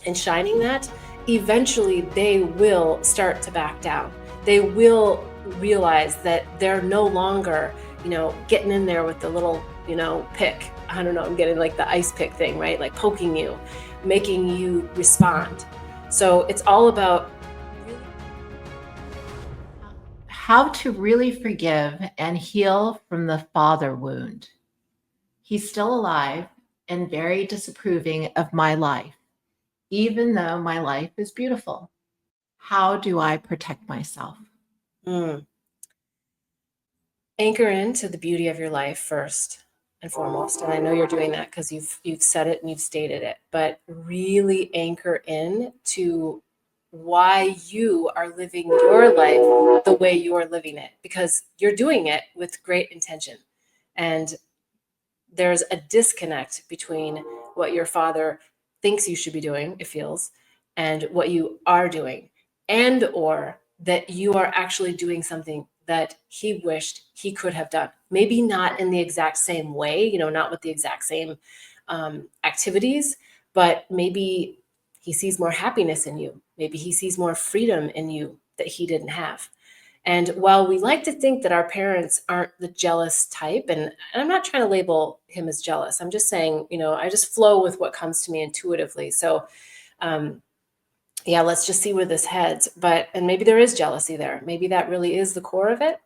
and shining that, eventually they will start to back down. They will realize that they're no longer, getting in there with the little, pick. I don't know, I'm getting like the ice pick thing, right? Like poking you, making you respond. So it's all about really How to really forgive and heal from the father wound. He's still alive and very disapproving of my life, even though my life is beautiful. How do I protect myself? mm, anchor into the beauty of your life first and foremost. And I know you're doing that because you've said it and you've stated it, but really anchor in to why you are living your life the way you're living it, because you're doing it with great intention. And there's a disconnect between what your father thinks you should be doing, it feels, and what you are doing, and or that you are actually doing something that he wished he could have done. Maybe not in the exact same way, not with the exact same activities, but maybe he sees more happiness in you. Maybe he sees more freedom in you that he didn't have. And while we like to think that our parents aren't the jealous type, and I'm not trying to label him as jealous, I'm just saying, I just flow with what comes to me intuitively. So, um, yeah, let's just see where this heads. And maybe there is jealousy there. Maybe that really is the core of it.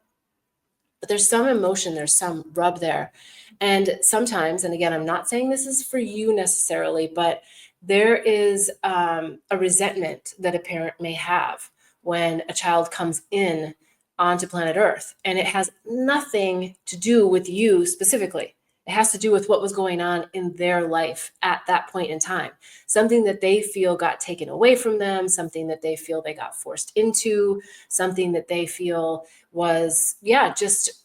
But there's some emotion, there's some rub there. And sometimes, and again, I'm not saying this is for you necessarily, but there is a resentment that a parent may have when a child comes in onto planet Earth. And it has nothing to do with you specifically. It has to do with what was going on in their life at that point in time. Something that they feel got taken away from them, something that they feel they got forced into, something that they feel was, yeah, just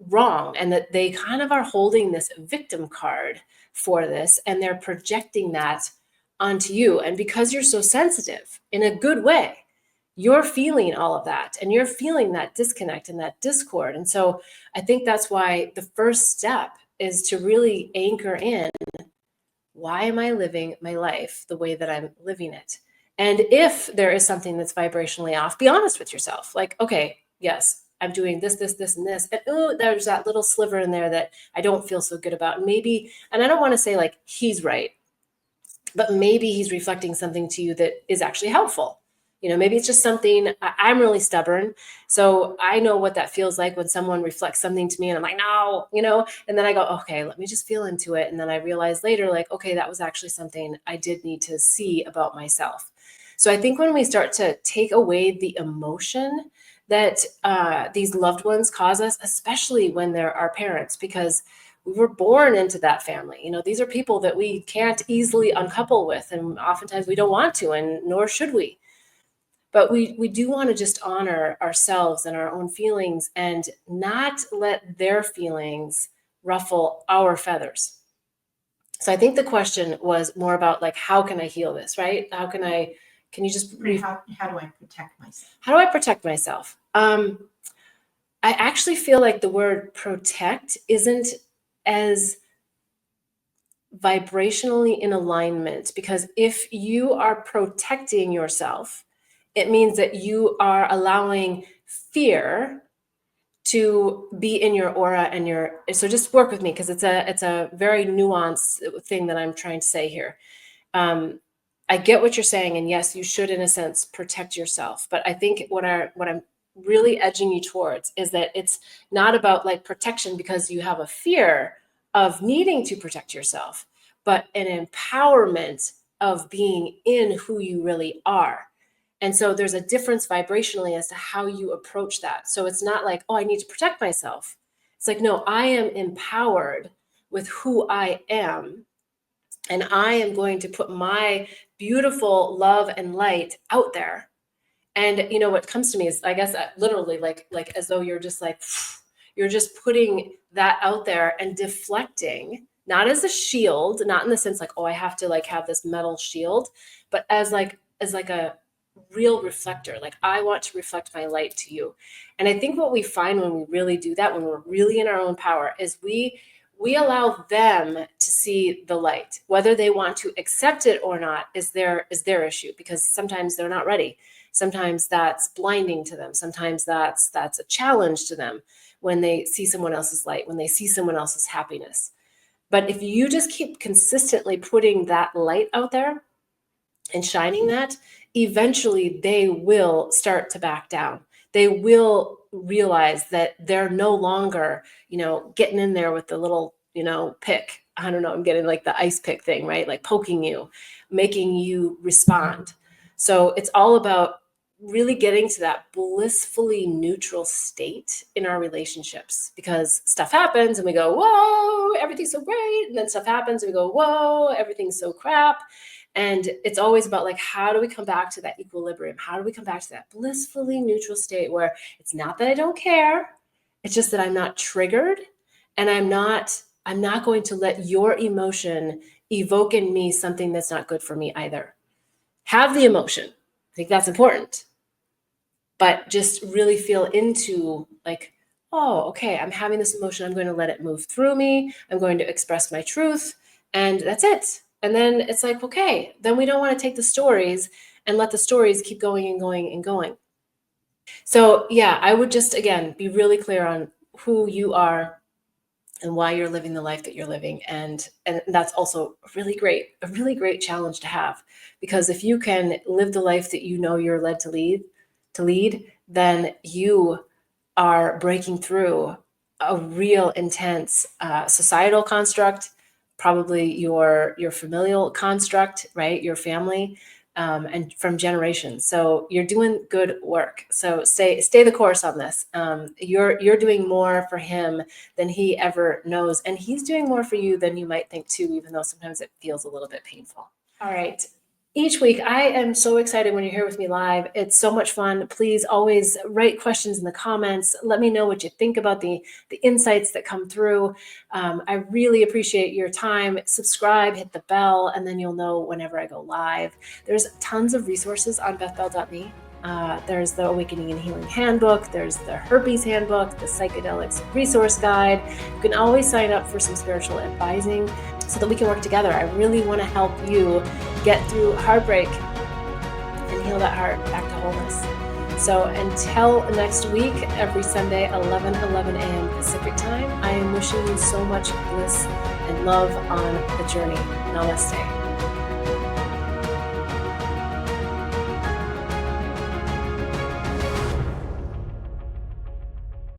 wrong. And that they kind of are holding this victim card for this, and they're projecting that onto you. And because you're so sensitive in a good way, you're feeling all of that and you're feeling that disconnect and that discord. And so I think that's why the first step is to really anchor in, why am I living my life the way that I'm living it? And if there is something that's vibrationally off, be honest with yourself. Like, okay, yes, I'm doing this, this, this, and this. And oh, there's that little sliver in there that I don't feel so good about. And maybe, and I don't want to say like he's right, but maybe he's reflecting something to you that is actually helpful. Maybe it's just something. I'm really stubborn. So I know what that feels like when someone reflects something to me and I'm like, no, and then I go, okay, let me just feel into it. And then I realize later, like, okay, that was actually something I did need to see about myself. So I think when we start to take away the emotion that these loved ones cause us, especially when they're our parents, because we were born into that family. These are people that we can't easily uncouple with, and oftentimes we don't want to, and nor should we. But we do want to just honor ourselves and our own feelings and not let their feelings ruffle our feathers. So I think the question was more about like, how can I heal this, right? Can you just How do I protect myself? how do I protect myself? I actually feel like the word protect isn't as vibrationally in alignment, because if you are protecting yourself, it means that you are allowing fear to be in your aura and so just work with me, because it's a very nuanced thing that I'm trying to say here. I get what you're saying, and yes, you should in a sense protect yourself, but I think what I'm really edging you towards is that it's not about like protection because you have a fear of needing to protect yourself, but an empowerment of being in who you really are. And so there's a difference vibrationally as to how you approach that. So it's not like, oh, I need to protect myself. It's like, no, I am empowered with who I am. And I am going to put my beautiful love and light out there. And what comes to me is, I guess, literally like as though you're just like, you're just putting that out there and deflecting, not as a shield, not in the sense like, oh, I have to like have this metal shield, but as like a real reflector. Like, I want to reflect my light to you. And I think what we find when we really do that, when we're really in our own power, is we we allow them to see the light. Whether they want to accept it or not is their issue, because sometimes they're not ready. Sometimes that's blinding to them. Sometimes that's a challenge to them when they see someone else's light, when they see someone else's happiness. But if you just keep consistently putting that light out there and shining that, eventually they will start to back down. They will realize that they're no longer, getting in there with the little, pick. I don't know, I'm getting like the ice pick thing, right? Like poking you, making you respond. So it's all about really getting to that blissfully neutral state in our relationships, because stuff happens and we go, whoa, everything's so great. And then stuff happens and we go, whoa, everything's so crap. And it's always about like, how do we come back to that equilibrium? How do we come back to that blissfully neutral state where it's not that I don't care, it's just that I'm not triggered, and I'm not going to let your emotion evoke in me something that's not good for me either. Have the emotion. I think that's important. But just really feel into like, oh, okay, I'm having this emotion. I'm going to let it move through me. I'm going to express my truth. And that's it. And then it's like, okay, then we don't want to take the stories and let the stories keep going and going and going. So yeah, I would just, again, be really clear on who you are and why you're living the life that you're living. And that's also a really great challenge to have, because if you can live the life that you know you're led to lead, then you are breaking through a real intense societal construct, probably your familial construct, right? Your family, and from generations. So you're doing good work. So stay the course on this. You're doing more for him than he ever knows, and he's doing more for you than you might think too, even though sometimes it feels a little bit painful. All right. Each week, I am so excited when you're here with me live. It's so much fun. Please always write questions in the comments. Let me know what you think about the insights that come through. I really appreciate your time. Subscribe, hit the bell, and then you'll know whenever I go live. There's tons of resources on bethbell.me. There's the Awakening and Healing Handbook. There's the Herpes Handbook, the Psychedelics Resource Guide. You can always sign up for some spiritual advising so that we can work together. I really want to help you get through heartbreak and heal that heart back to wholeness. So until next week, every Sunday, 11 a.m. Pacific time, I am wishing you so much bliss and love on the journey. Namaste.